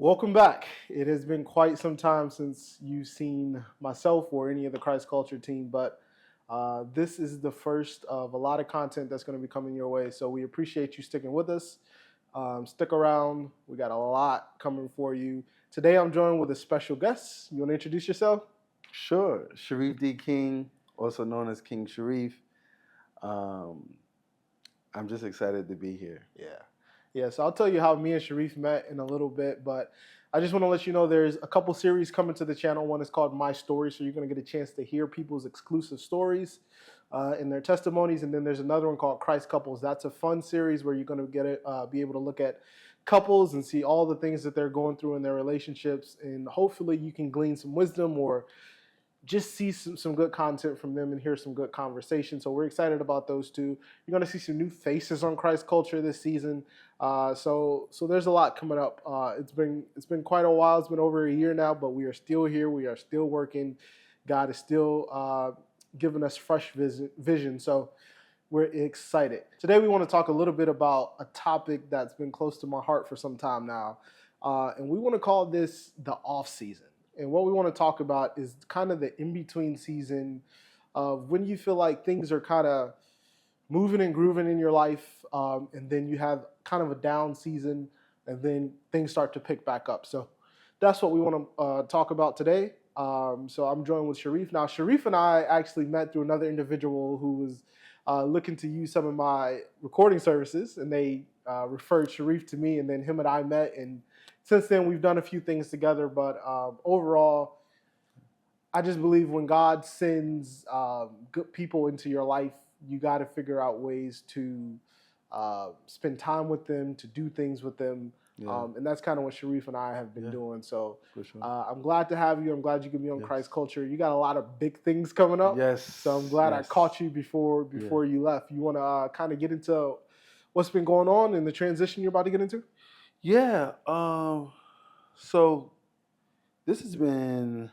Welcome back. It has been quite some time since you've seen myself or any of the Christ Culture team, but this is the first of a lot of content that's going to be coming your way. So we appreciate you sticking with us. Stick around. We got a lot coming for you. Today I'm joined with a special guest. You want to introduce yourself? Sure. Sharif D. King, also known as King Sharif. Um, I'm just excited to be here. Yeah. Yeah, so I'll tell you how me and Sharif met in a little bit, but I just want to let you know there's a couple series coming to the channel. One is called My Story, so you're going to get a chance to hear people's exclusive stories and their testimonies. And then there's another one called Christ Couples. That's a fun series where you're going to be able to look at couples and see all the things that they're going through in their relationships. And hopefully you can glean some wisdom or just see some good content from them and hear some good conversation. So we're excited about those two. You're going to see some new faces on Christ Culture this season. So there's a lot coming up. It's been quite a while. It's been over a year now, but we are still here. We are still working. God is still giving us fresh vision. So we're excited. Today we want to talk a little bit about a topic that's been close to my heart for some time now. And we want to call this the off-season. And what we want to talk about is kind of the in-between season of when you feel like things are kind of moving and grooving in your life, and then you have kind of a down season, and then things start to pick back up. So that's what we want to talk about today. So I'm joined with Sharif. Now, Sharif and I actually met through another individual who was looking to use some of my recording services, and they referred Sharif to me, and then him and I met, and since then we've done a few things together. But overall, I just believe when God sends good people into your life, you got to figure out ways to spend time with them, to do things with them. Yeah. And that's kind of what Sharif and I have been doing. So For sure. I'm glad to have you. I'm glad you could be on Christ Culture. You got a lot of big things coming up. Yes. So I'm glad I caught you before you left. You want to kind of get into what's been going on and the transition you're about to get into? Yeah. So this has been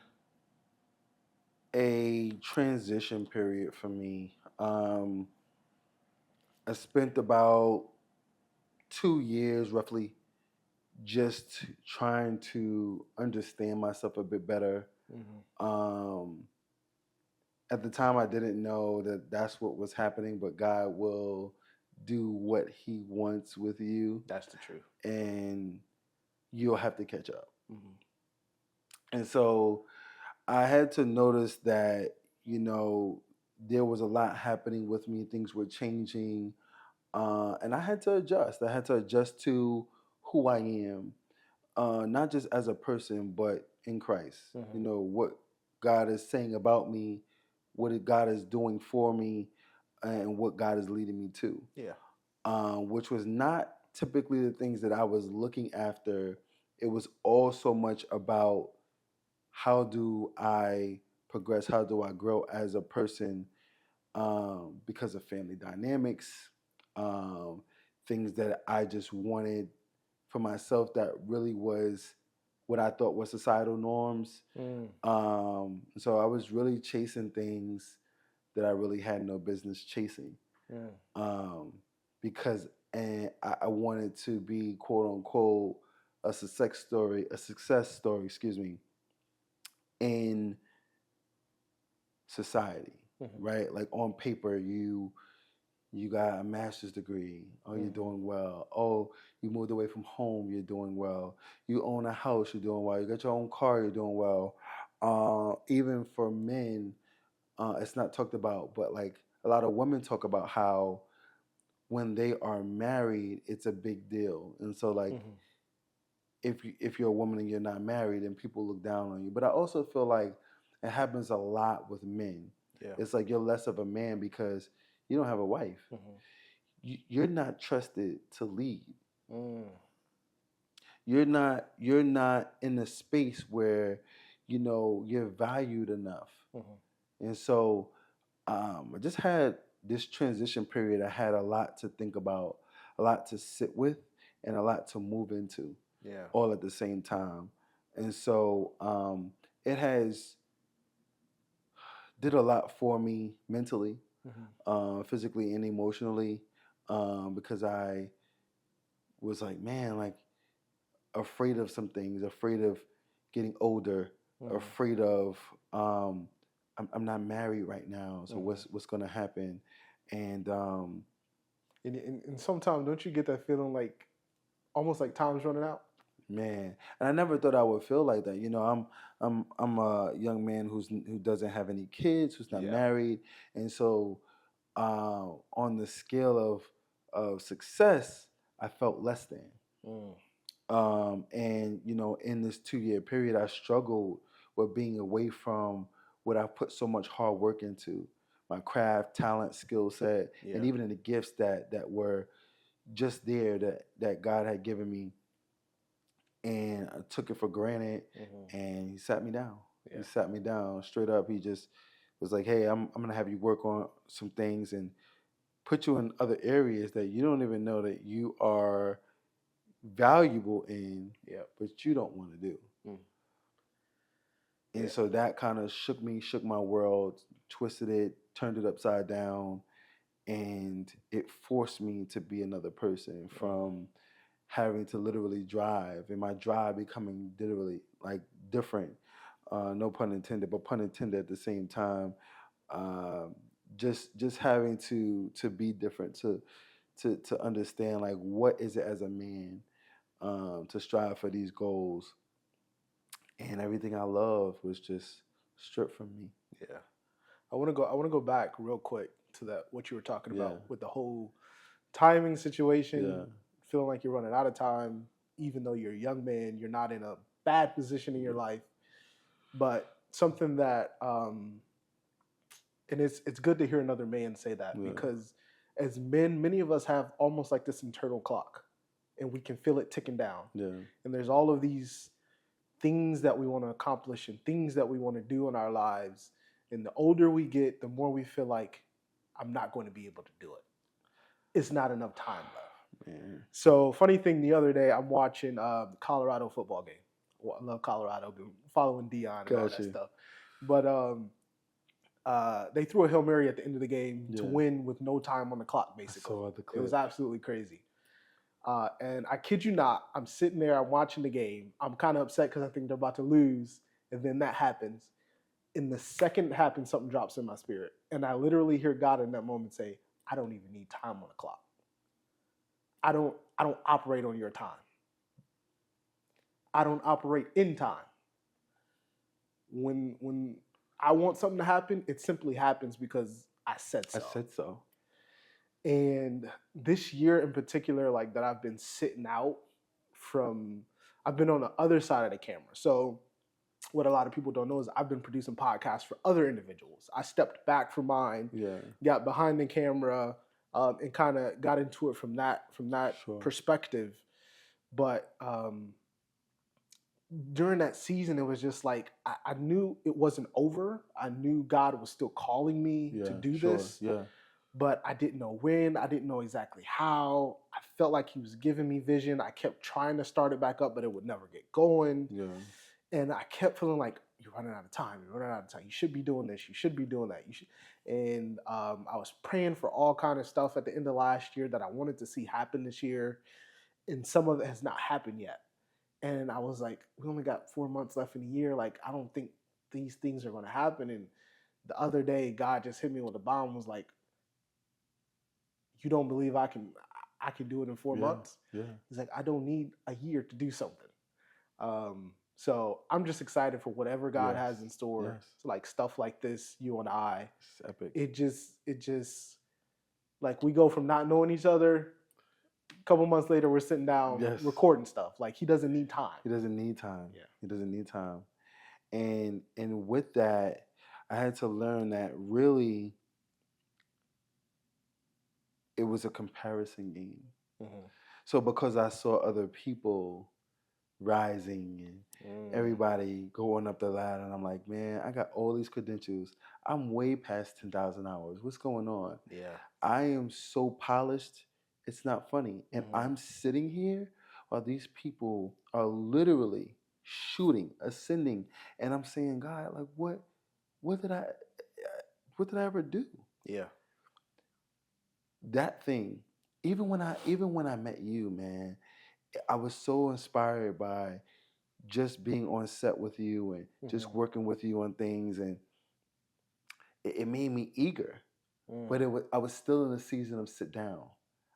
a transition period for me. I spent about 2 years roughly just trying to understand myself a bit better. At the time, I didn't know that that's what was happening, but God will do what He wants with you. That's the truth. And you'll have to catch up. And so I had to notice that, there was a lot happening with me. Things were changing. And I had to adjust. I had to adjust to who I am, not just as a person, but in Christ. What God is saying about me, what God is doing for me, and what God is leading me to. Yeah. Which was not typically the things that I was looking after. It was all so much about how do I progress, how do I grow as a person, because of family dynamics, things that I just wanted for myself that really was what I thought was societal norms. So I was really chasing things that I really had no business chasing, because I wanted to be quote unquote a success story, in society, right? Like on paper, you got a master's degree. Oh, you're doing well. Oh, you moved away from home. You're doing well. You own a house. You're doing well. You got your own car. You're doing well. Even for men, it's not talked about, but like a lot of women talk about how when they are married, it's a big deal. And so like if you're a woman and you're not married, then people look down on you. But I also feel like it happens a lot with men. Yeah. It's like you're less of a man because you don't have a wife. You're not trusted to lead. You're not in a space where you're valued enough. And so I just had this transition period. I had a lot to think about, a lot to sit with, and a lot to move into. Yeah. All at the same time. And so it has did a lot for me mentally, physically and emotionally, because I was like, man, like afraid of some things, afraid of getting older, afraid of I'm not married right now, so what's gonna happen? And and sometimes don't you get that feeling like almost like time's running out? man, and I never thought I would feel like that. You know, I'm a young man who doesn't have any kids, who's not married, and so on the scale of success, I felt less than. And you know, in this 2-year period, I struggled with being away from what I put so much hard work into, my craft, talent, skill set, and even in the gifts that were just there that God had given me. And I took it for granted, and he sat me down. He sat me down straight up. He just was like, "Hey, I'm gonna have you work on some things and put you in other areas that you don't even know that you are valuable in, but you don't want to do." And so that kind of shook me, shook my world, twisted it, turned it upside down, and it forced me to be another person from having to literally drive, and my drive becoming literally like different. No pun intended, but pun intended at the same time. Just having to be different, to understand like what is it as a man, to strive for these goals, and everything I love was just stripped from me. Yeah, I want to go back real quick to that what you were talking about with the whole timing situation, feeling like you're running out of time, even though you're a young man, you're not in a bad position in your life, but something that and it's good to hear another man say that because as men, many of us have almost like this internal clock, and we can feel it ticking down. And there's all of these things that we want to accomplish and things that we want to do in our lives. And the older we get, the more we feel like I'm not going to be able to do it. It's not enough time left. Man. So funny thing, the other day I'm watching the Colorado football game. Well, I love Colorado, been following Dion and all that stuff. But they threw a Hail Mary at the end of the game to win with no time on the clock, basically. I saw the clip. It was absolutely crazy. And I kid you not, I'm sitting there, I'm watching the game. I'm kind of upset because I think they're about to lose. And then that happens. In the second it happens, something drops in my spirit. And I literally hear God in that moment say, I don't even need time on the clock. I don't operate on your time. I don't operate in time. When I want something to happen, it simply happens because I said so. I said so. And this year in particular, like that I've been sitting out from, I've been on the other side of the camera. So what a lot of people don't know is I've been producing podcasts for other individuals. I stepped back from mine, got behind the camera, and kind of got into it from that perspective. But during that season, it was just like I knew it wasn't over. I knew God was still calling me to do this. But I didn't know when. I didn't know exactly how. I felt like he was giving me vision. I kept trying to start it back up, but it would never get going. And I kept feeling like, you're running out of time. You're running out of time. You should be doing this. You should be doing that. You should. And I was praying for all kind of stuff at the end of last year that I wanted to see happen this year. And some of it has not happened yet. And I was like, we only got 4 months left in the year. Like, I don't think these things are going to happen. And the other day, God just hit me with a bomb, was like, you don't believe I can do it in 4 months? He's like, I don't need a year to do something. So I'm just excited for whatever God has in store. So like stuff like this, you and I, it's epic. It just like we go from not knowing each other. A couple months later, we're sitting down recording stuff. Like he doesn't need time. He doesn't need time. He doesn't need time. And with that, I had to learn that really it was a comparison game. So because I saw other people rising and everybody going up the ladder, and I'm like, man, I got all these credentials. I'm way past 10,000 hours. What's going on? I am so polished. It's not funny. And I'm sitting here while these people are literally shooting, ascending, and I'm saying, God, like what did I ever do? That thing, even when I met you, man, I was so inspired by just being on set with you and just Mm-hmm. working with you on things, and it made me eager. Mm. But I was still in the season of sit down.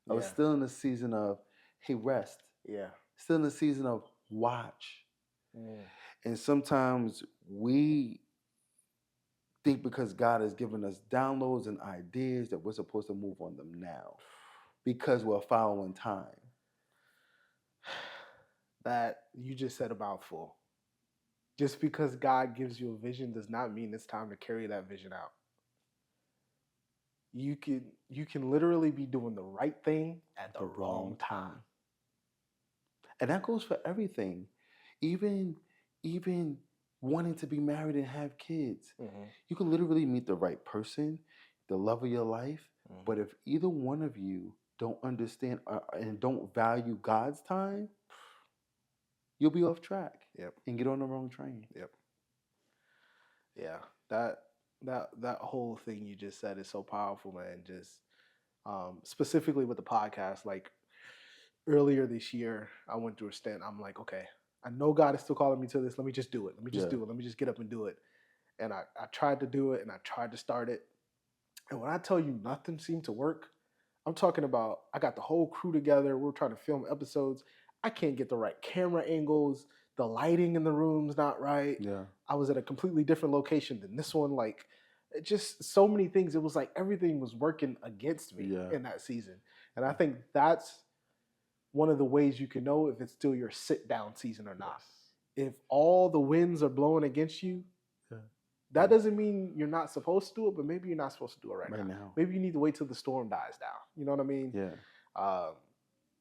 I was Yeah. still in the season of, hey, rest. Yeah. Still in the season of watch. Mm. And sometimes we think because God has given us downloads and ideas that we're supposed to move on them now because we're following time. That you just said a mouthful. Just because God gives you a vision does not mean it's time to carry that vision out. You can literally be doing the right thing at the wrong time. And that goes for everything. Even even wanting to be married and have kids. Mm-hmm. You can literally meet the right person, the love of your life, Mm-hmm. but if either one of you don't understand and don't value God's time, you'll be off track. Yep. And get on the wrong train. Yep. Yeah. That whole thing you just said is so powerful, man. Just specifically with the podcast, like earlier this year, I went through a stint. I'm like, okay, I know God is still calling me to this. Let me just do it. Let me just Yeah. do it. Let me just get up and do it. And I tried to do it and I tried to start it. And when I tell you nothing seemed to work, I'm talking about I got the whole crew together. We're trying to film episodes. I can't get the right camera angles. The lighting in the room's not right. Yeah. I was at a completely different location than this one. Like, it just so many things. It was like everything was working against me in that season. And I think that's one of the ways you can know if it's still your sit down season or not. If all the winds are blowing against you, that doesn't mean you're not supposed to do it, but maybe you're not supposed to do it right now. Maybe you need to wait till the storm dies down. You know what I mean? Yeah.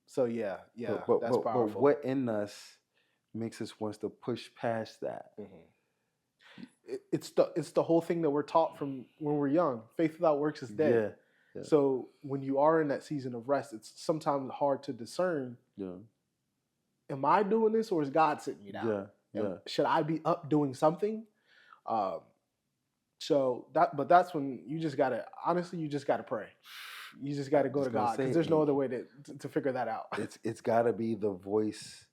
So yeah, but, that's powerful. But what in us makes us wants to push past that? Mm-hmm. It's the whole thing that we're taught from when we're young. Faith without works is dead. Yeah. So when you are in that season of rest, it's sometimes hard to discern. Yeah. Am I doing this or is God sitting me down? Yeah. Should I be up doing something? So that's when you just gotta pray. You just gotta go to God because there's no other way to figure that out. It's gotta be the voice,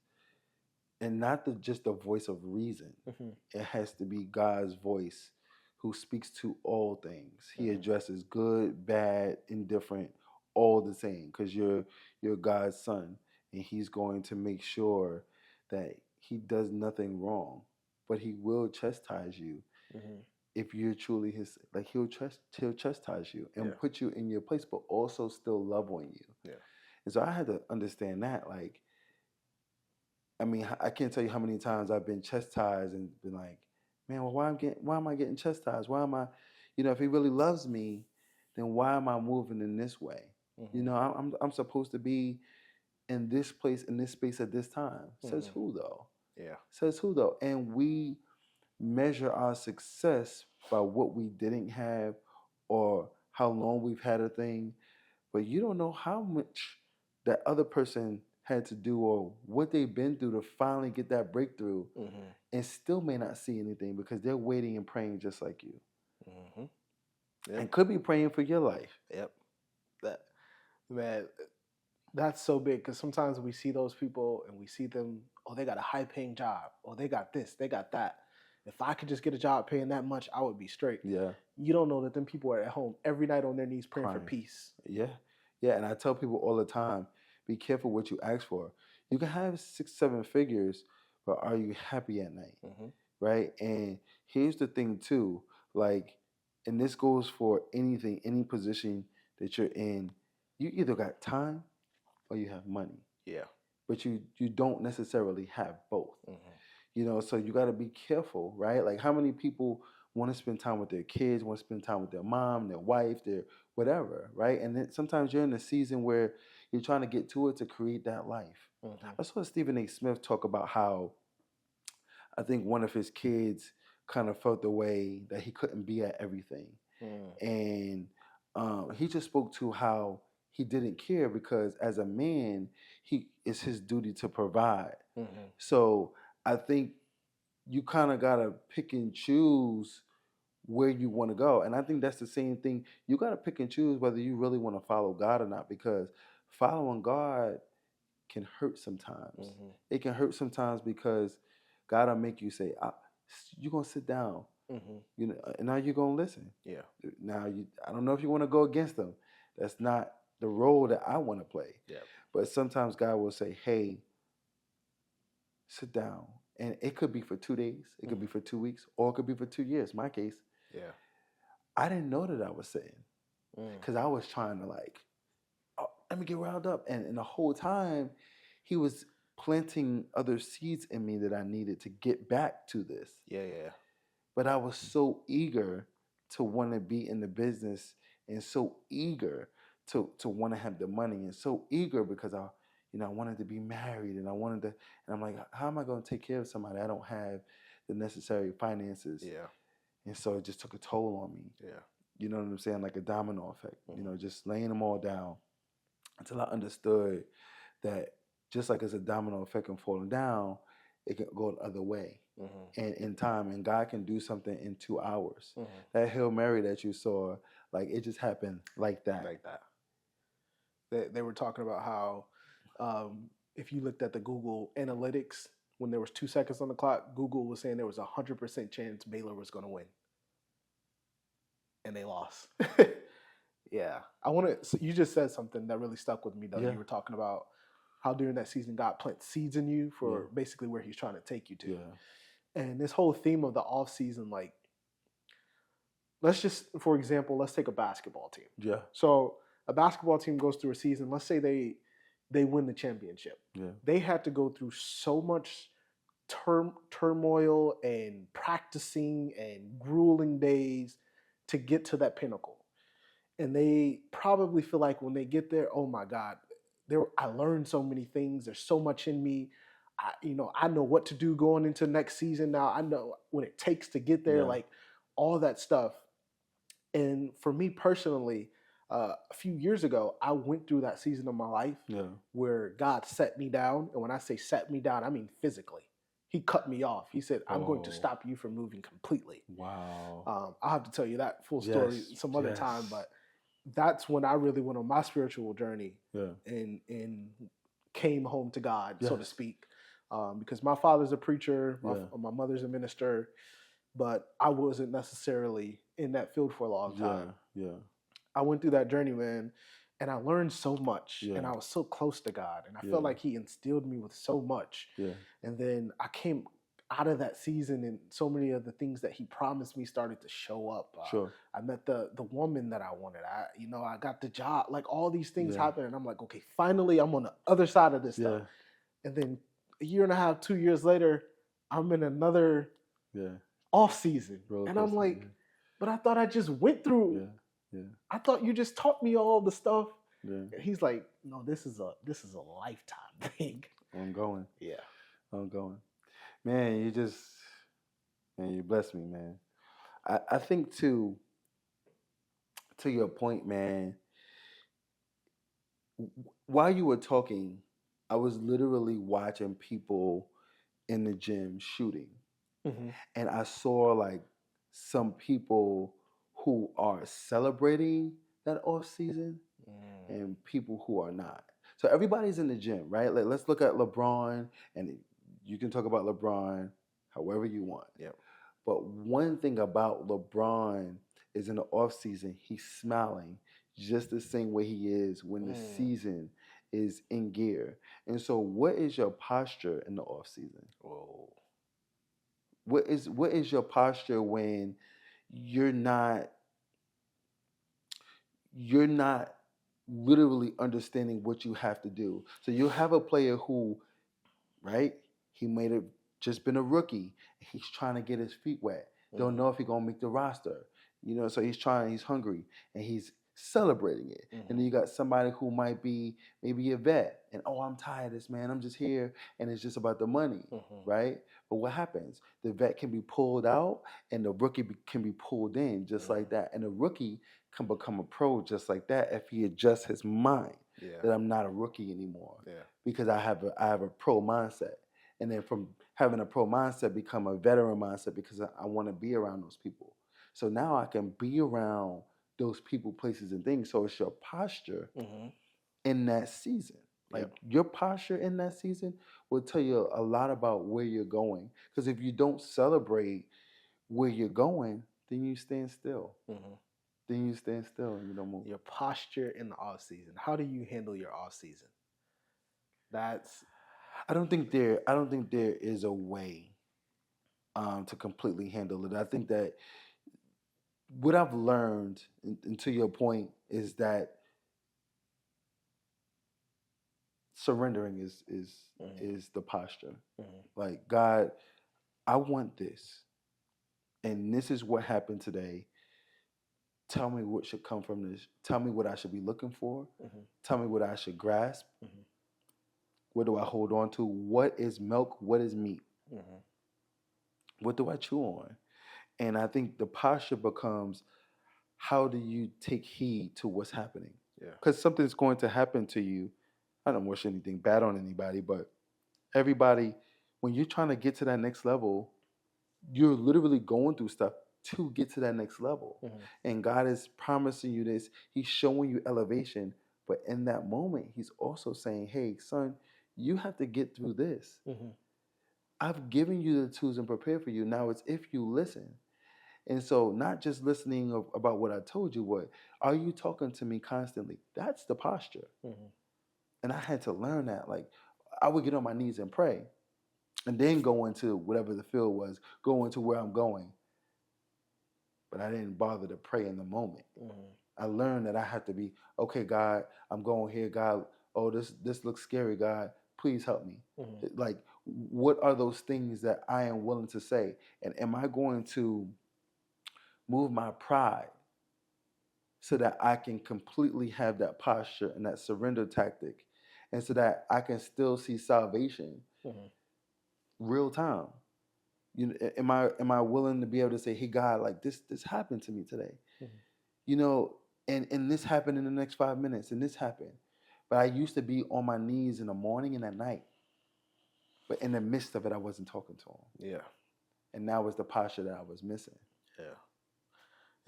and not just the voice of reason. Mm-hmm. It has to be God's voice, who speaks to all things. He addresses good, bad, indifferent, all the same. Because you're God's son, and He's going to make sure that He does nothing wrong, but He will chastise you. Mm-hmm. If you're truly His, like He'll chastise you and put you in your place, but also still love on you. Yeah. And so I had to understand that. Like, I mean, I can't tell you how many times I've been chastised and been like, man, well, why am I getting chastised? Why am I, if He really loves me, then why am I moving in this way? Mm-hmm. I'm supposed to be in this place, in this space at this time. Says who though? Yeah. Says who though? And we measure our success by what we didn't have or how long we've had a thing, but you don't know how much that other person had to do or what they've been through to finally get that breakthrough, and still may not see anything because they're waiting and praying just like you. Yep. And could be praying for your life. Yep. That's so big because sometimes we see those people and we see them, oh, they got a high paying job, oh, they got this, they got that. If I could just get a job paying that much, I would be straight. Yeah. You don't know that them people are at home every night on their knees praying for peace. Yeah. Yeah. And I tell people all the time, be careful what you ask for. You can have 6-7 figures, but are you happy at night? Right? And here's the thing too, like, and this goes for anything, any position that you're in, you either got time or you have money. Yeah. But you don't necessarily have both. So you got to be careful, right? Like, how many people want to spend time with their kids, want to spend time with their mom, their wife, their whatever, right? And then sometimes you're in a season where you're trying to get to it to create that life. I saw Stephen A. Smith talk about how I think one of his kids kind of felt the way that he couldn't be at everything. And he just spoke to how he didn't care because as a man, it's his duty to provide. So I think you kind of got to pick and choose where you want to go. And I think that's the same thing. You got to pick and choose whether you really want to follow God or not, because following God can hurt sometimes. Mm-hmm. It can hurt sometimes because God will make you say, "You're gonna sit down." Mm-hmm. You know, and now you're gonna listen. Yeah. Now I don't know if you want to go against them. That's not the role that I want to play. Yeah. But sometimes God will say, "Hey, sit down," and it could be for 2 days, it could be for 2 weeks, or it could be for 2 years. My case, Yeah. I didn't know that I was sitting Mm. because I was trying to like, oh, let me get riled up, and the whole time, He was planting other seeds in me that I needed to get back to this. Yeah. Yeah. But I was so eager to want to be in the business and so eager to want to have the money and so eager because I wanted to be married and I wanted to, and I'm like, how am I going to take care of somebody? I don't have the necessary finances. Yeah. And so it just took a toll on me. Yeah. You know what I'm saying? Like a domino effect, Mm-hmm. just laying them all down until I understood that just like as a domino effect and falling down, it can go the other way. Mm-hmm. And in time, and God can do something in 2 hours. Mm-hmm. That Hail Mary that you saw, like it just happened like that. Like that. They were talking about how if you looked at the Google analytics when there was 2 seconds on the clock, Google was saying there was 100% chance Baylor was going to win, and they lost. Yeah, I want to. So you just said something that really stuck with me, though. Yeah. You were talking about how during that season God plants seeds in you for basically where He's trying to take you to. Yeah. And this whole theme of the off season, like, let's just, for example, let's take a basketball team. Yeah. So a basketball team goes through a season. Let's say they win the championship. Yeah. They had to go through so much turmoil and practicing and grueling days to get to that pinnacle. And they probably feel like when they get there, oh my God, I learned so many things. There's so much in me. I know what to do going into next season now. I know what it takes to get there, like all that stuff. And for me personally, a few years ago, I went through that season of my life where God set me down. And when I say set me down, I mean physically. He cut me off. He said, I'm going to stop you from moving completely. Wow. I'll have to tell you that full story some other time, but that's when I really went on my spiritual journey and came home to God, so to speak. Because my father's a preacher, my mother's a minister, but I wasn't necessarily in that field for a long time. I went through that journey, man, and I learned so much, and I was so close to God, and I felt like He instilled me with so much. And then I came out of that season, and so many of the things that He promised me started to show up. I met the woman that I wanted. I got the job. Like all these things happened, and I'm like, okay, finally, I'm on the other side of this stuff. And then a year and a half, 2 years later, I'm in another off season, and I'm like, but I thought I just went through. I thought you just taught me all the stuff. And He's like, no, this is a lifetime thing. Ongoing. Yeah. Ongoing. Man, you blessed me, man. I think to your point, man, while you were talking, I was literally watching people in the gym shooting. Mm-hmm. And I saw like some people who are celebrating that off season and people who are not. So everybody's in the gym, right? Like, let's look at LeBron, and you can talk about LeBron however you want. But one thing about LeBron is in the off season, he's smiling just the same way he is when the season is in gear. And so what is your posture in the off season? Whoa. What is your posture when you're not literally understanding what you have to do? So you'll have a player who, right, he might have just been a rookie. He's trying to get his feet wet. Don't know if he's gonna make the roster. So he's hungry, and he's celebrating it. And then you got somebody who might be maybe a vet, and I'm tired of this, man. I'm just here, and it's just about the money, right? But what happens? The vet can be pulled out, and the rookie can be pulled in just like that. And the rookie can become a pro just like that if he adjusts his mind that I'm not a rookie anymore because I have a pro mindset. And then from having a pro mindset become a veteran mindset because I want to be around those people. So now I can be around those people, places, and things. So it's your posture in that season. Like your posture in that season will tell you a lot about where you're going. Because if you don't celebrate where you're going, then you stand still. Mm-hmm. Then you stand still and you don't move. Your posture in the off season. How do you handle your off season? That's I don't think there is a way to completely handle it. I think that what I've learned, and to your point, is that surrendering is the posture. Like, God, I want this, and this is what happened today. Tell me what should come from this. Tell me what I should be looking for. Tell me what I should grasp. What do I hold on to? What is milk? What is meat? What do I chew on? And I think the posture becomes, how do you take heed to what's happening? Because something's going to happen to you. I don't wish anything bad on anybody, but everybody, when you're trying to get to that next level, you're literally going through stuff to get to that next level. And God is promising you this. He's showing you elevation. But in that moment, he's also saying, hey, son, you have to get through this. I've given you the tools and prepared for you. Now it's if you listen. And so not just listening about what I told you, what are you talking to me constantly? That's the posture. And I had to learn that. Like, I would get on my knees and pray and then go into whatever the field was, go into where I'm going. But I didn't bother to pray in the moment. I learned that I have to be, okay, God, I'm going here. God, oh, this looks scary, God. Please help me. Like, what are those things that I am willing to say? And am I going to move my pride so that I can completely have that posture and that surrender tactic, and so that I can still see salvation real time? You know, am I willing to be able to say, hey, God, like this happened to me today, you know, and this happened in the next 5 minutes, and this happened. But I used to be on my knees in the morning and at night. But in the midst of it, I wasn't talking to him. Yeah. And that was the posture that I was missing.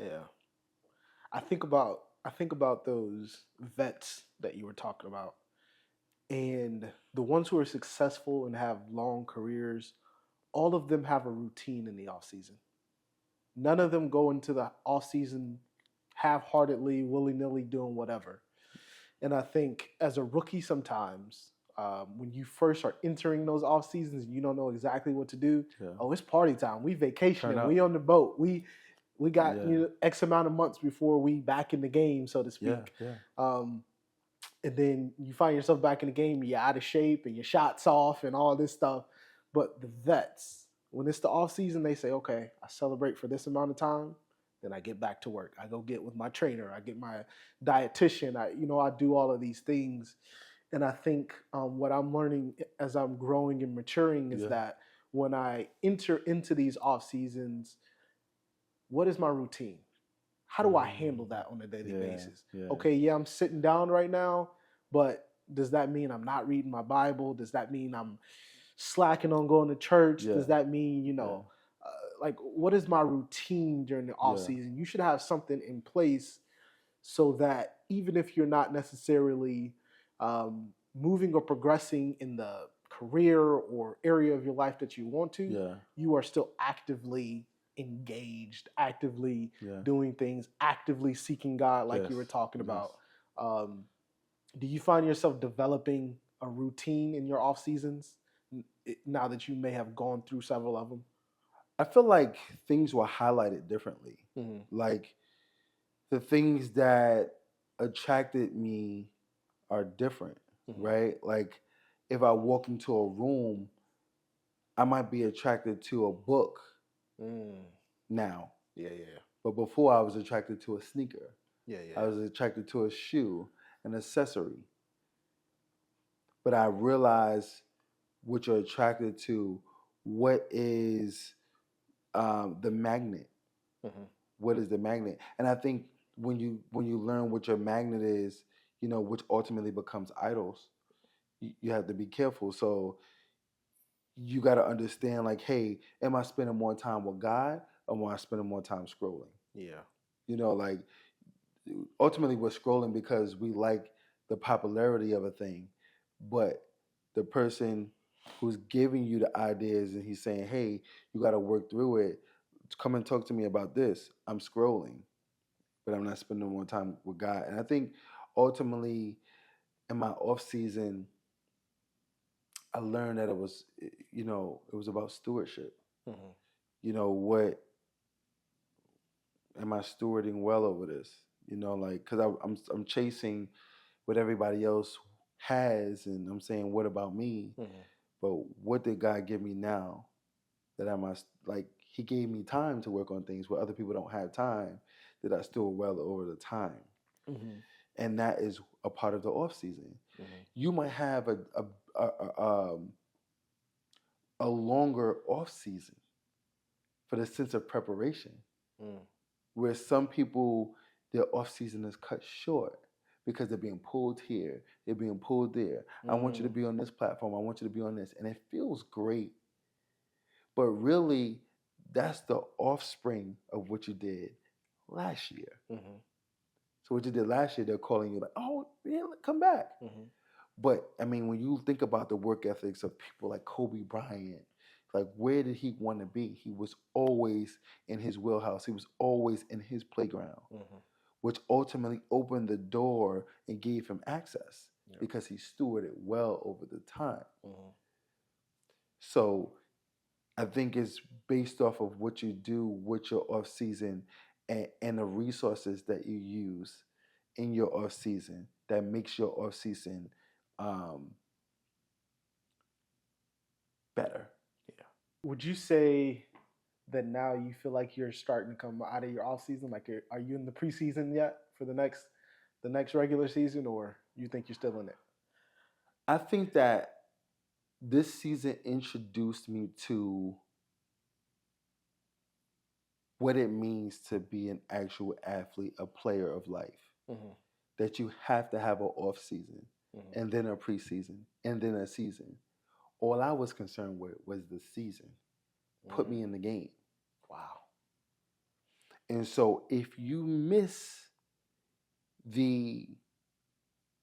Yeah. I think about those vets that you were talking about, and the ones who are successful and have long careers. All of them have a routine in the off season. None of them go into the off season half-heartedly, willy-nilly doing whatever. And I think as a rookie, sometimes when you first are entering those off seasons, you don't know exactly what to do. Oh, it's party time. We vacationing. We on the boat. We got X amount of months before we back in the game, so to speak. And then you find yourself back in the game. You're out of shape and your shots off and all this stuff. But the vets, when it's the off season, they say, okay, I celebrate for this amount of time. Then I get back to work. I go get with my trainer. I get my dietitian. I do all of these things. And I think what I'm learning as I'm growing and maturing is that when I enter into these off seasons, what is my routine? How do I handle that on a daily basis? Okay, I'm sitting down right now, but does that mean I'm not reading my Bible? Does that mean I'm slacking on going to church? Does that mean, like, what is my routine during the off season? You should have something in place so that even if you're not necessarily moving or progressing in the career or area of your life that you want to, you are still actively engaged, actively doing things, actively seeking God, like you were talking about. Do you find yourself developing a routine in your off seasons now that you may have gone through several of them? I feel like things were highlighted differently. Like, the things that attracted me are different, right? Like, if I walk into a room, I might be attracted to a book now. But before, I was attracted to a sneaker. I was attracted to a shoe, an accessory. But I realized what you're attracted to, what is the magnet. What is the magnet? And I think when you learn what your magnet is, which ultimately becomes idols, you have to be careful. So you got to understand, like, hey, am I spending more time with God, or am I spending more time scrolling? Like, ultimately we're scrolling because we like the popularity of a thing. but the person who's giving you the ideas and he's saying, hey, you got to work through it. Come and talk to me about this. I'm scrolling, but I'm not spending more time with God. And I think ultimately in my off season, I learned that it was, it was about stewardship. Mm-hmm. What am I stewarding well over this? Like, because I'm chasing what everybody else has, and I'm saying, what about me? Mm-hmm. But what did God give me now that I must, like, He gave me time to work on things where other people don't have time, that I steward well over the time. Mm-hmm. And that is a part of the off season. Mm-hmm. You might have a longer off season for the sense of preparation, Mm. where some people, their off season is cut short because they're being pulled here, they're being pulled there. I want you to be on this platform, I want you to be on this, and it feels great, but really, that's the offspring of what you did last year. Mm-hmm. So what you did last year, they're calling you like, oh, yeah, come back. Mm-hmm. But I mean, when you think about the work ethics of people like Kobe Bryant, like where did he want to be? He was always in his wheelhouse. He was always in his playground, Mm-hmm. which ultimately opened the door and gave him access Yep. because he stewarded well over the time. Mm-hmm. So I think it's based off of what you do with your off season and the resources that you use in your off season that makes your off season um, better. Yeah. Would you say that now you feel like you're starting to come out of your off season? Like, are you in the preseason yet for the next regular season, or you think you're still in it? I think that this season introduced me to what it means to be an actual athlete, a player of life. Mm-hmm. That you have to have an off season, Mm-hmm. and then a preseason, and then a season. All I was concerned with was the season. Put me in the game. Wow. And so if you miss the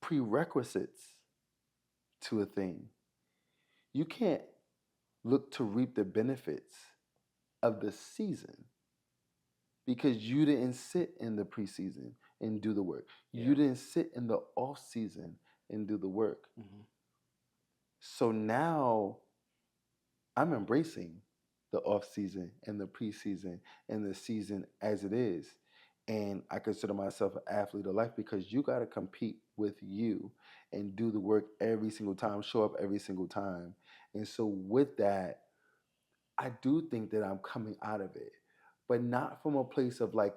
prerequisites to a thing, you can't look to reap the benefits of the season because you didn't sit in the preseason and do the work. Yeah. You didn't sit in the off season and do the work. Mm-hmm. So now I'm embracing the off season and the preseason and the season as it is. And I consider myself an athlete of life because you got to compete with you and do the work every single time, show up every single time. And so, with that, I do think that I'm coming out of it, but not from a place of like,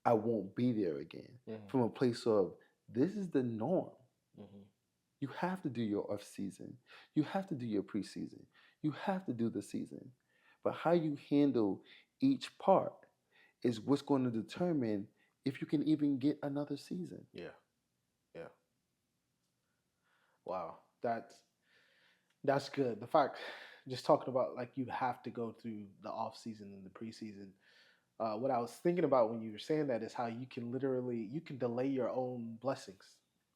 I won't be there again. Mm-hmm. From a place of, this is the norm. Mm-hmm. You have to do your off season. You have to do your preseason. You have to do the season. But how you handle each part is what's going to determine if you can even get another season. Yeah. Yeah. Wow. That's good. The fact, just talking about like you have to go through the off season and the preseason. What I was thinking about when you were saying that is how you can delay your own blessings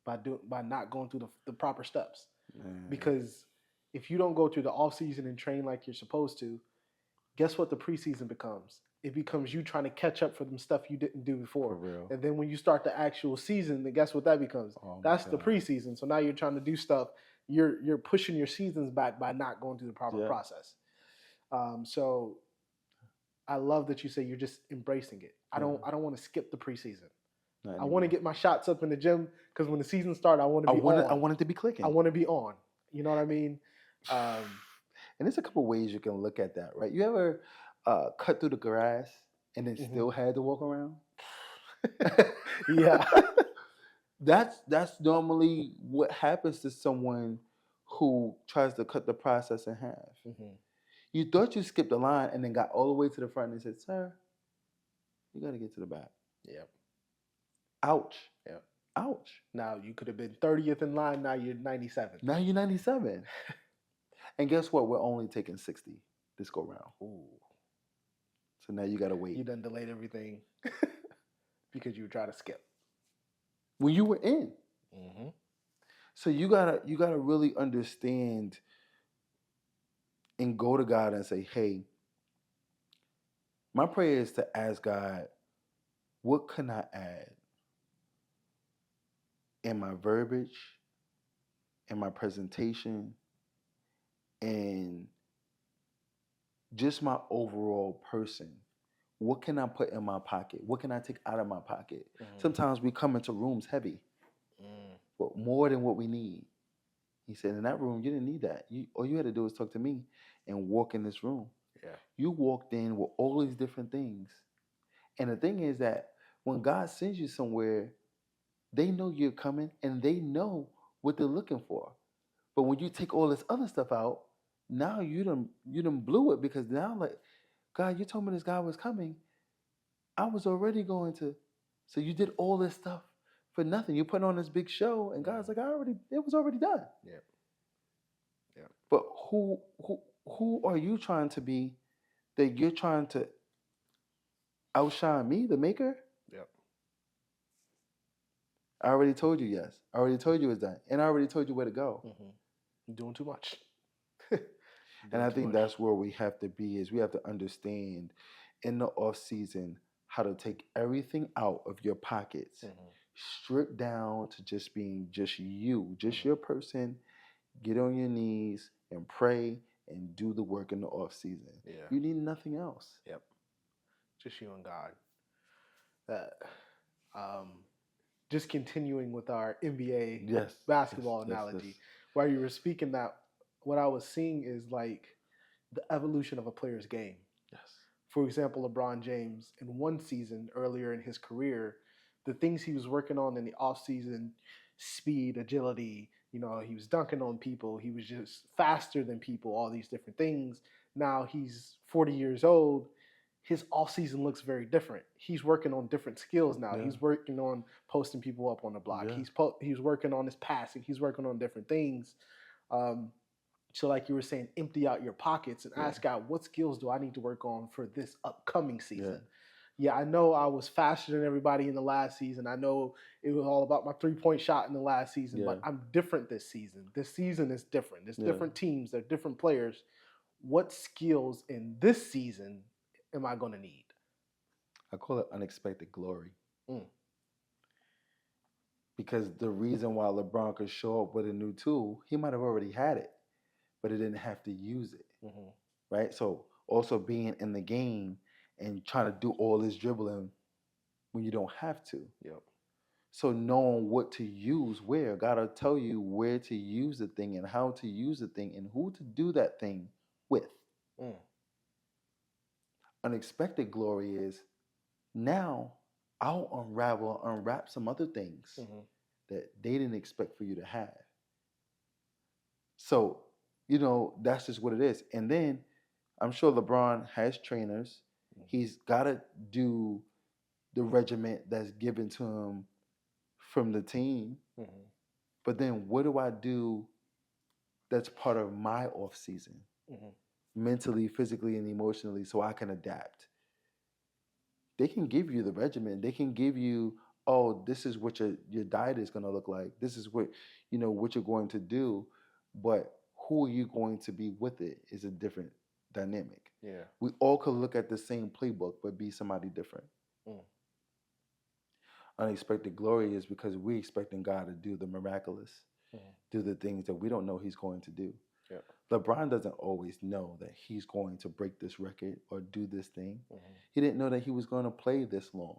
by not going through the proper steps. Because if you don't go through the off season and train like you're supposed to, guess what the preseason becomes? It becomes you trying to catch up for them stuff you didn't do before. For real. And then when you start the actual season, then guess what that becomes? Oh That's the preseason. So now you're trying to do stuff. You're pushing your seasons back by not going through the proper process. So I love that you say you're just embracing it. I don't want to skip the preseason. I want to get my shots up in the gym because when the season starts, I want to be on. I want it to be clicking. I want to be on. You know what I mean? And there's a couple ways you can look at that, right? You ever cut through the grass and then still had to walk around? Yeah. That's normally what happens to someone who tries to cut the process in half. Mm-hmm. You thought you skipped the line and then got all the way to the front and said, "Sir, you got to get to the back." Yep. Ouch. Yep. Ouch. Now you could have been 30th in line. Now you're 97. Now you're 97. And guess what? We're only taking 60 this go round. Ooh. So now you got to wait. You done delayed everything because you were trying to skip. When you were in. Mm-hmm. So you gotta really understand and go to God and say, hey, my prayer is to ask God, what can I add in my verbiage, in my presentation, and just my overall person? What can I put in my pocket? What can I take out of my pocket? Sometimes we come into rooms heavy, but more than what we need. He said, in that room, you didn't need that. All you had to do was talk to me and walk in this room. Yeah. You walked in with all these different things. And the thing is that when God sends you somewhere, they know you're coming and they know what they're looking for. But when you take all this other stuff out, now you done blew it, because now, like, God, you told me this guy was coming. I was already going to. So you did all this stuff for nothing. You put on this big show, and God's like, it was already done. Yeah. Yeah. But who are you trying to be that you're trying to outshine me, the maker? Yep. I already told you yes. I already told you it's done. And I already told you where to go. You're doing too much. And I think that's where we have to be, is we have to understand in the off season how to take everything out of your pockets, strip down to just being just you, just your person. Get on your knees and pray and do the work in the off season. Yeah. You need nothing else. Yep. Just you and God. That just continuing with our NBA basketball analogy, while you were speaking, that what I was seeing is like the evolution of a player's game. Yes. For example, LeBron James, in one season earlier in his career, the things he was working on in the offseason, speed, agility, he was dunking on people, he was just faster than people, all these different things. Now he's 40 years old. His offseason looks very different. He's working on different skills now. Yeah. He's working on posting people up on the block. Yeah. He's working on his passing. He's working on different things. So like you were saying, empty out your pockets and ask God, what skills do I need to work on for this upcoming season? Yeah, I know I was faster than everybody in the last season. I know it was all about my three-point shot in the last season, but I'm different this season. This season is different. There's different teams. There are different players. What skills in this season am I going to need? I call it unexpected glory. Because the reason why LeBron could show up with a new tool, he might have already had it, but he didn't have to use it. Right? So also being in the game and trying to do all this dribbling when you don't have to. Yep. So knowing what to use where, God will tell you where to use the thing and how to use the thing and who to do that thing with. Unexpected glory is, now I'll unwrap some other things that they didn't expect for you to have. So, that's just what it is. And then I'm sure LeBron has trainers. He's got to do the regiment that's given to him from the team. But then what do I do that's part of my off season? Mentally, physically, and emotionally, so I can adapt. They can give you the regimen. They can give you, this is what your diet is going to look like. This is what what you're going to do. But who are you going to be with it is a different dynamic. Yeah. We all could look at the same playbook, but be somebody different. Unexpected glory is because we're expecting God to do the miraculous, do the things that we don't know he's going to do. Yeah. LeBron doesn't always know that he's going to break this record or do this thing. He didn't know that he was going to play this long.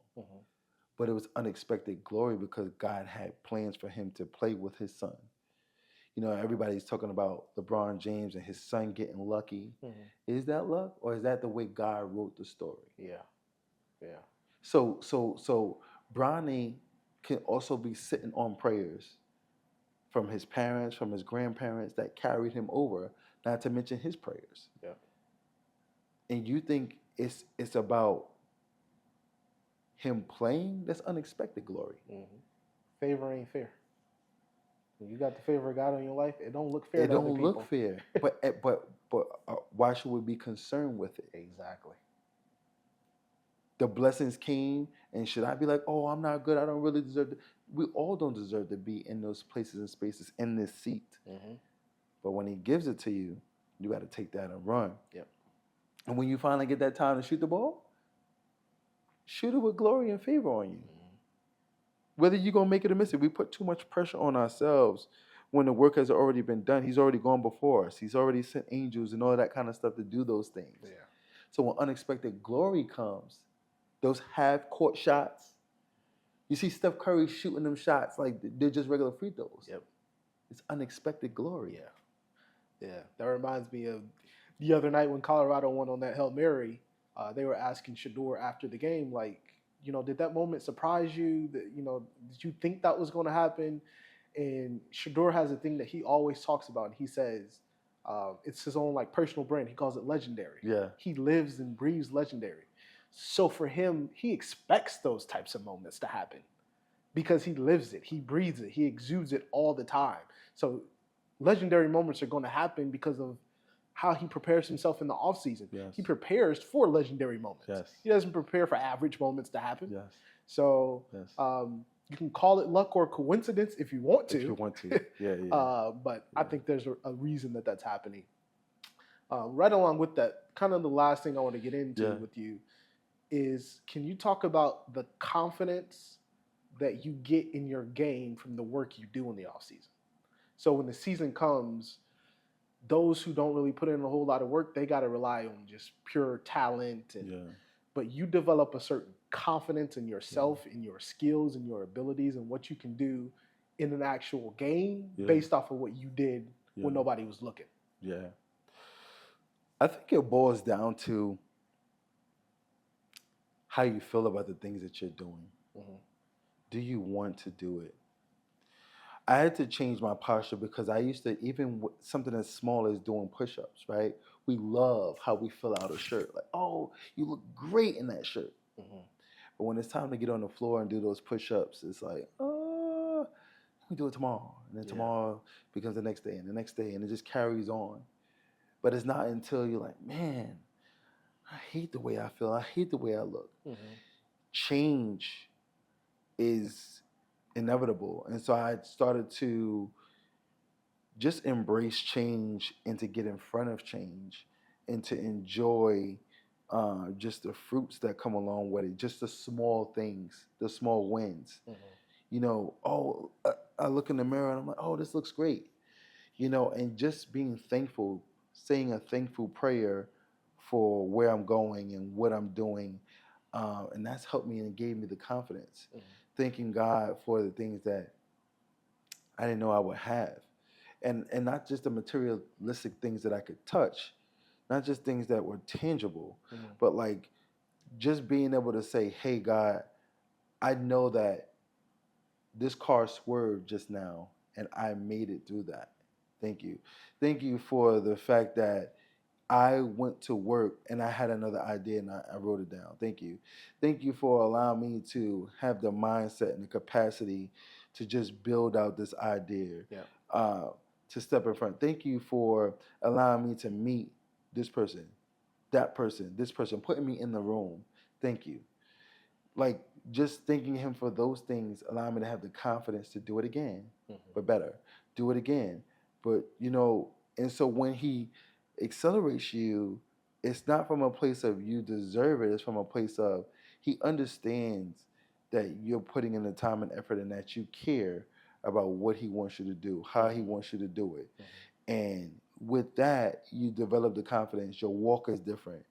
But it was unexpected glory because God had plans for him to play with his son. Everybody's talking about LeBron James and his son getting lucky. Is that luck, or is that the way God wrote the story? Yeah. Yeah. So Bronny can also be sitting on prayers from his parents, from his grandparents that carried him over, not to mention his prayers. Yeah. And you think it's about him playing? That's unexpected glory. Favor ain't fair. When you got the favor of God in your life, it don't look fair. It don't look fair. But why should we be concerned with it? Exactly. The blessings came, and should I be like, I'm not good, I don't really deserve it? we all don't deserve to be in those places and spaces in this seat. Mm-hmm. But when he gives it to you, you got to take that and run. Yep. And when you finally get that time to shoot the ball, shoot it with glory and favor on you. Mm-hmm. Whether you're going to make it or miss it, we put too much pressure on ourselves when the work has already been done. He's already gone before us. He's already sent angels and all that kind of stuff to do those things. Yeah. So when unexpected glory comes, those half-court shots, you see Steph Curry shooting them shots like they're just regular free throws. Yep. It's unexpected glory. Yeah. Yeah. That reminds me of the other night when Colorado won on that Hail Mary. They were asking Shador after the game, like, did that moment surprise you? That, did you think that was going to happen? And Shador has a thing that he always talks about. And he says it's his own like personal brand. He calls it legendary. Yeah. He lives and breathes legendary. So for him, he expects those types of moments to happen because he lives it. He breathes it. He exudes it all the time. So legendary moments are going to happen because of how he prepares himself in the offseason. Yes. He prepares for legendary moments. Yes. He doesn't prepare for average moments to happen. Yes. So Yes. you can call it luck or coincidence if you want to. If you want to. Yeah. But I think there's a reason that that's happening. Right along with that, kind of the last thing I want to get into with you is, can you talk about the confidence that you get in your game from the work you do in the offseason? So when the season comes, those who don't really put in a whole lot of work, they got to rely on just pure talent. But you develop a certain confidence in yourself, in your skills, and your abilities, and what you can do in an actual game based off of what you did when nobody was looking. Yeah. I think it boils down to how you feel about the things that you're doing. Mm-hmm. Do you want to do it? I had to change my posture because I used to, even something as small as doing push-ups, right? We love how we fill out a shirt. Like, oh, you look great in that shirt. Mm-hmm. But when it's time to get on the floor and do those push-ups, it's like, we do it tomorrow. And then tomorrow becomes the next day and the next day, and it just carries on. But it's not until you're like, man, I hate the way I feel. I hate the way I look. Mm-hmm. Change is inevitable. And so I started to just embrace change and to get in front of change and to enjoy just the fruits that come along with it, just the small things, the small wins. Mm-hmm. I look in the mirror and I'm like, oh, this looks great. And just being thankful, saying a thankful prayer for where I'm going and what I'm doing. And that's helped me and gave me the confidence. Mm-hmm. Thanking God for the things that I didn't know I would have. And not just the materialistic things that I could touch, not just things that were tangible, but like just being able to say, hey, God, I know that this car swerved just now and I made it through that. Thank you. Thank you for the fact that I went to work and I had another idea and I wrote it down. Thank you. Thank you for allowing me to have the mindset and the capacity to just build out this idea, to step in front. Thank you for allowing me to meet this person, that person, this person, putting me in the room. Thank you. Like just thanking him for those things allowing me to have the confidence to do it again, but better. Do it again. But, and so when he accelerates you, it's not from a place of you deserve it. It's from a place of he understands that you're putting in the time and effort and that you care about what he wants you to do, how he wants you to do it. Mm-hmm. And with that, you develop the confidence. Your walk is different.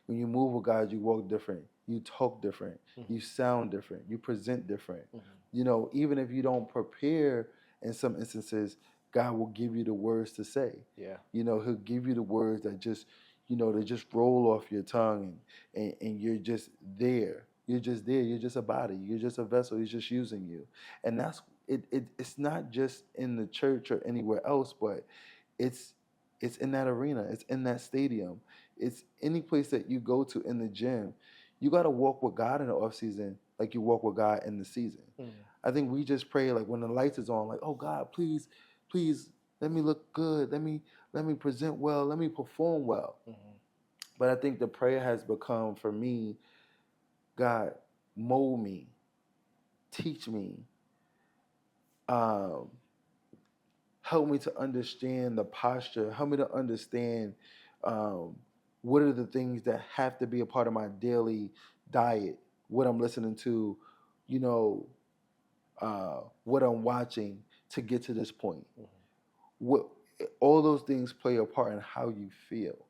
When you move with God, you walk different. You talk different. Mm-hmm. You sound different. You present different. Mm-hmm. Even if you don't prepare in some instances, God will give you the words to say. Yeah. He'll give you the words that just, they just roll off your tongue and you're just there. You're just there. You're just a body. You're just a vessel. He's just using you. And that's it. It's not just in the church or anywhere else, but it's in that arena. It's in that stadium. It's any place that you go to in the gym. You got to walk with God in the off season like you walk with God in the season. Mm-hmm. I think we just pray like when the lights is on, like, oh God, please, let me look good. Let me present well. Let me perform well. Mm-hmm. But I think the prayer has become for me, God, mold me, teach me, um, help me to understand the posture, help me to understand um, what are the things that have to be a part of my daily diet, what I'm listening to, you know, what I'm watching to get to this point. What all those things play a part in how you feel.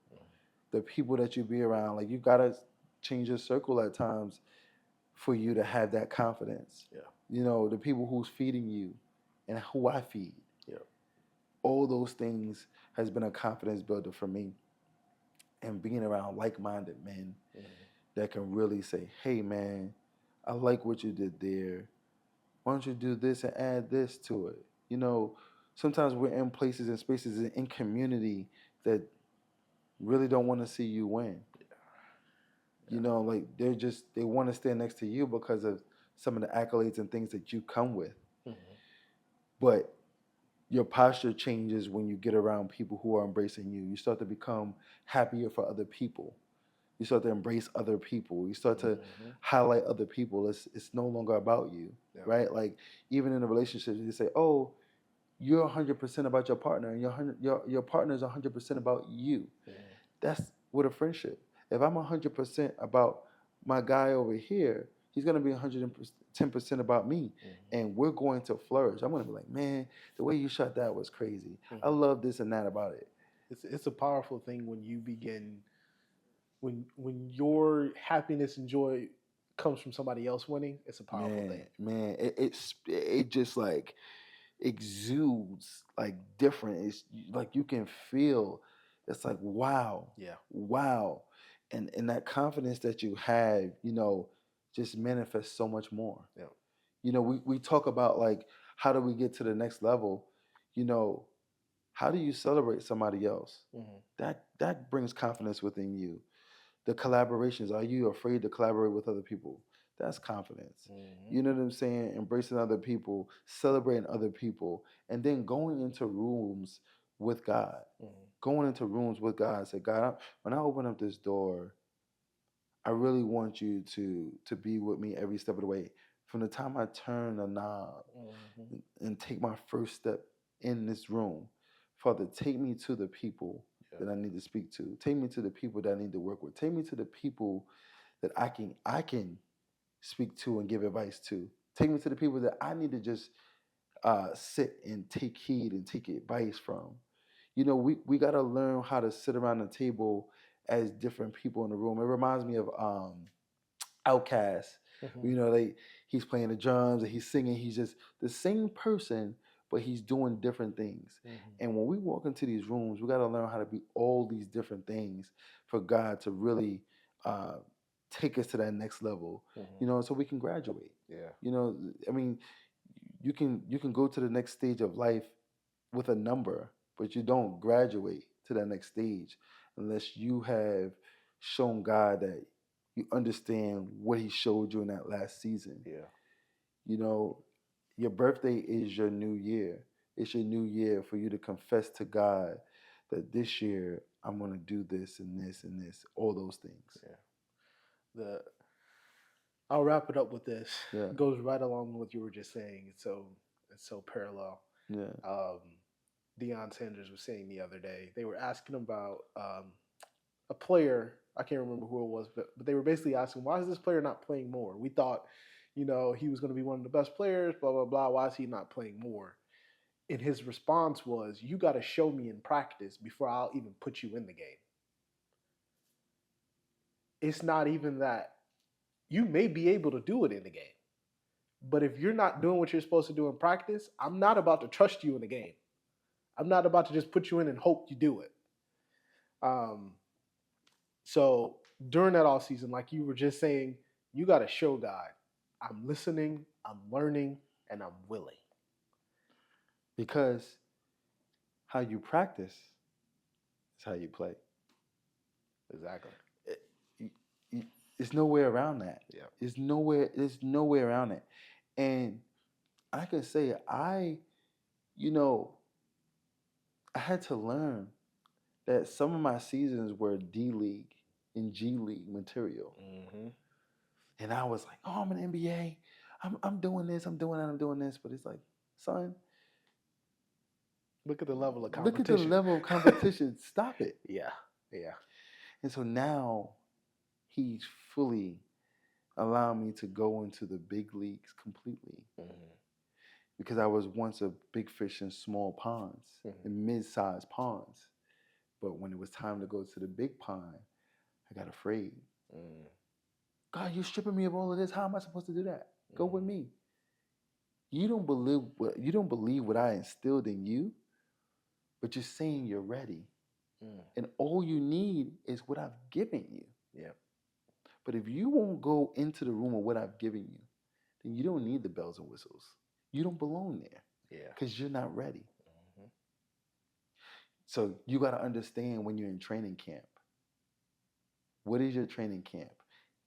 The people that you be around, like you gotta change your circle at times for you to have that confidence. Yeah. You know, the people who's feeding you and who I feed. Yeah. All those things has been a confidence builder for me. And being around like-minded men that can really say, "Hey, man, I like what you did there. Why don't you do this and add this to it?" You know, sometimes we're in places and spaces in community that really don't want to see you win. You know, like they want to stand next to you because of some of the accolades and things that you come with. But your posture changes when you get around people who are embracing you. You start to become happier for other people. You start to embrace other people. You start to highlight other people. It's no longer about you, right? Like even in a relationship, you say, "Oh, you're 100% about your partner, and your partner is 100% about you." That's with a friendship. If I'm 100% about my guy over here, he's gonna be 110% about me, and we're going to flourish. I'm gonna be like, "Man, the way you shot that was crazy. I love this and that about it." It's a powerful thing when you begin when your happiness and joy comes from somebody else winning. It's a powerful thing. Man, it just like exudes like different. It's like you can feel. It's like wow, wow, and that confidence that you have, you know, just manifests so much more. Yeah. You know, we talk about like how do we get to the next level? You know, how do you celebrate somebody else? That brings confidence within you. The collaborations, are you afraid to collaborate with other people? That's confidence. You know what I'm saying? Embracing other people, celebrating other people, and then going into rooms with God. Going into rooms with God and say, "God, when I open up this door, I really want you to be with me every step of the way. From the time I turn the knob and take my first step in this room, Father, take me to the people that I need to speak to. Take me to the people that I need to work with. Take me to the people that I can speak to and give advice to. Take me to the people that I need to just sit and take heed and take advice from." You know, we got to learn how to sit around the table as different people in the room. It reminds me of Outkast. You know, he's playing the drums and he's singing. He's just the same person, but he's doing different things. And when we walk into these rooms, we got to learn how to be all these different things for God to really take us to that next level. You know, so we can graduate. Yeah. You know, I mean, you can go to the next stage of life with a number, but you don't graduate to that next stage unless you have shown God that you understand what He showed you in that last season. Yeah. You know, your birthday is your new year. It's your new year for you to confess to God that this year I'm going to do this and this and this, all those things. Yeah. I'll wrap it up with this. Yeah. It goes right along with what you were just saying. It's so parallel. Yeah. Deion Sanders was saying the other day, they were asking about a player. I can't remember who it was, but they were basically asking, why is this player not playing more? We thought, you know, he was going to be one of the best players, blah, blah, blah. Why is he not playing more? And his response was, you got to show me in practice before I'll even put you in the game. It's not even that. You may be able to do it in the game, but if you're not doing what you're supposed to do in practice, I'm not about to trust you in the game. I'm not about to just put you in and hope you do it. So during that off season, like you were just saying, you got to show God, I'm listening, I'm learning, and I'm willing. Because how you practice is how you play. Exactly. It's no way around that. Yeah. There's no way around it. And I can say you know, I had to learn that some of my seasons were D League and G League material. And I was like, "Oh, I'm an NBA. I'm doing this, I'm doing that, I'm doing this." But it's like, son, Look at the level of look competition. at the level of competition. Stop it. Yeah, yeah. And so now he's fully allowing me to go into the big leagues completely. Because I was once a big fish in small ponds, in mid-sized ponds. But when it was time to go to the big pond, I got afraid. God, you're stripping me of all of this. How am I supposed to do that? Go with me. You don't believe what I instilled in you, but you're saying you're ready. And all you need is what I've given you. Yeah. But if you won't go into the room of what I've given you, then you don't need the bells and whistles. You don't belong there. Yeah. Because you're not ready. So you got to understand when you're in training camp. What is your training camp?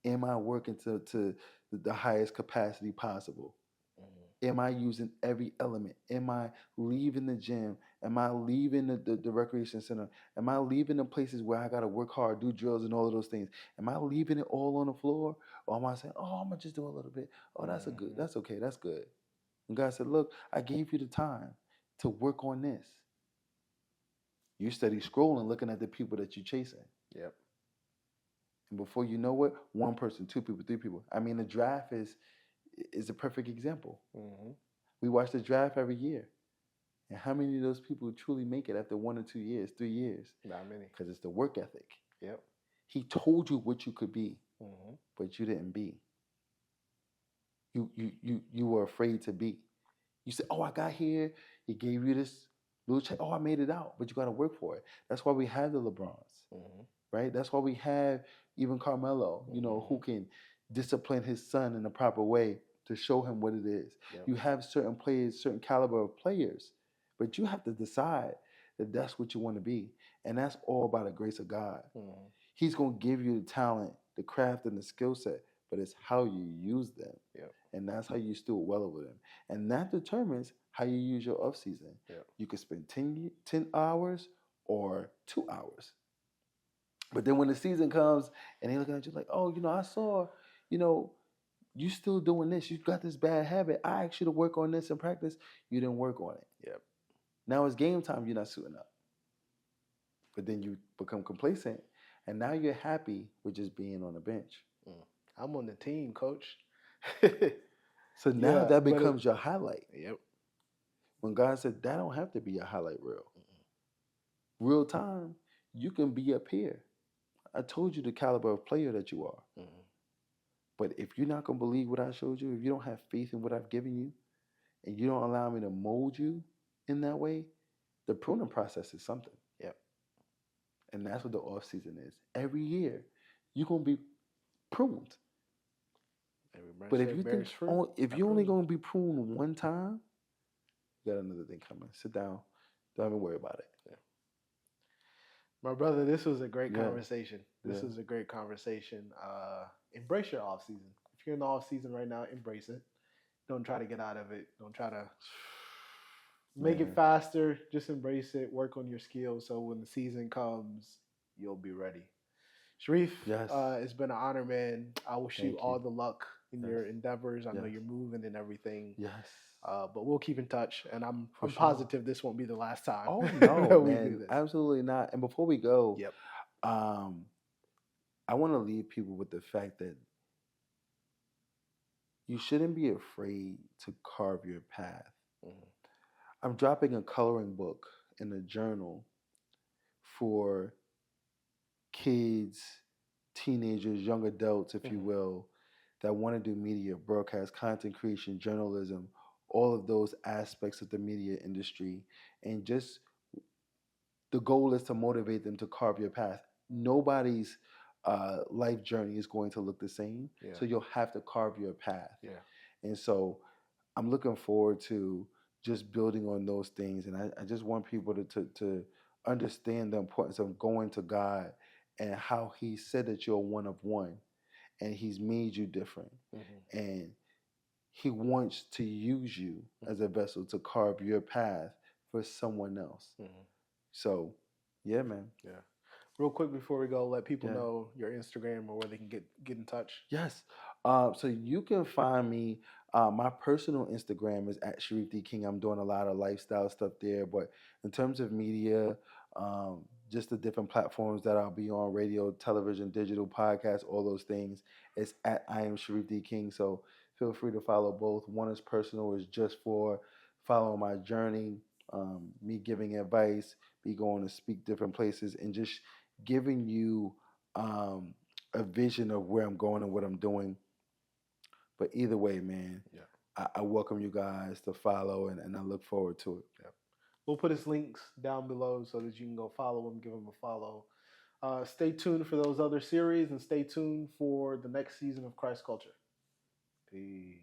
Am I working to the highest capacity possible? Am I using every element? Am I leaving the gym? Am I leaving the recreation center? Am I leaving the places where I got to work hard, do drills and all of those things? Am I leaving it all on the floor? Or am I saying, oh, I'm going to just do a little bit. Oh, that's okay, that's good. And God said, look, I gave you the time to work on this. You steady scrolling, looking at the people that you're chasing. Yep. And before you know it, one person, two people, three people. I mean, the draft is a perfect example. We watch the draft every year. And how many of those people truly make it after 1 or 2 years, 3 years? Not many. Because it's the work ethic. Yep. He told you what you could be, but you didn't be. You were afraid to be. You said, oh, I got here. He gave you this little check. Oh, I made it out. But you got to work for it. That's why we have the LeBrons, right? That's why we have even Carmelo, who can discipline his son in the proper way to show him what it is. Yep. You have certain players, certain caliber of players, but you have to decide that that's what you want to be. And that's all by the grace of God. He's going to give you the talent, the craft, and the skill set, but it's how you use them. Yep. And that's how you steward well over them. And that determines how you use your off season. Yep. You could spend 10 hours or 2 hours. But then when the season comes and they're looking at you like, oh, I saw, you still doing this. You've got this bad habit. I asked you to work on this in practice. You didn't work on it. Yep. Now it's game time. You're not suiting up. But then you become complacent. And now you're happy with just being on the bench. I'm on the team, coach. So now that becomes your highlight. Yep. When God said, that don't have to be a highlight reel. Real time, you can be up here. I told you the caliber of player that you are. But if you're not going to believe what I showed you, if you don't have faith in what I've given you, and you don't allow me to mold you in that way, the pruning process is something. Yep. And that's what the off season is. Every year, you're going to be pruned. But if you think you're only going to be pruned one time, you got another thing coming. Sit down. Don't even worry about it. Yeah. My brother, this was a great conversation. This was a great conversation. Embrace your off season. If you're in the off season right now, embrace it. Don't try to get out of it. Don't try to make it faster. Just embrace it. Work on your skills so when the season comes, you'll be ready. Sharif, it's been an honor, man. I wish you all the luck in your endeavors. I know you're moving and everything. Yes. But we'll keep in touch, and I'm positive this won't be the last time. Oh no, man, absolutely not. And before we go, I want to leave people with the fact that you shouldn't be afraid to carve your path. I'm dropping a coloring book in a journal for kids, teenagers, young adults, if you will, that want to do media, broadcast, content creation, journalism, all of those aspects of the media industry. And just the goal is to motivate them to carve your path. Nobody's life journey is going to look the same. So you'll have to carve your path. And so I'm looking forward to just building on those things. And I just want people to understand the importance of going to God and how he said that you're one of one and he's made you different. And he wants to use you as a vessel to carve your path for someone else. So, yeah, man. Yeah. Real quick before we go, let people know your Instagram or where they can get in touch. Yes. So you can find me. My personal Instagram is at Sharif D King. I'm doing a lot of lifestyle stuff there, but in terms of media, just the different platforms that I'll be on: radio, television, digital, podcast, all those things. It's at I am Sharif D King. So feel free to follow both. One is personal, is just for following my journey, me giving advice, me going to speak different places, and just giving you a vision of where I'm going and what I'm doing. But either way, man, Yeah. I welcome you guys to follow, and I look forward to it. Yeah. We'll put his links down below so that you can go follow him, give him a follow. Stay tuned for those other series and stay tuned for the next season of Christ Culture. Peace.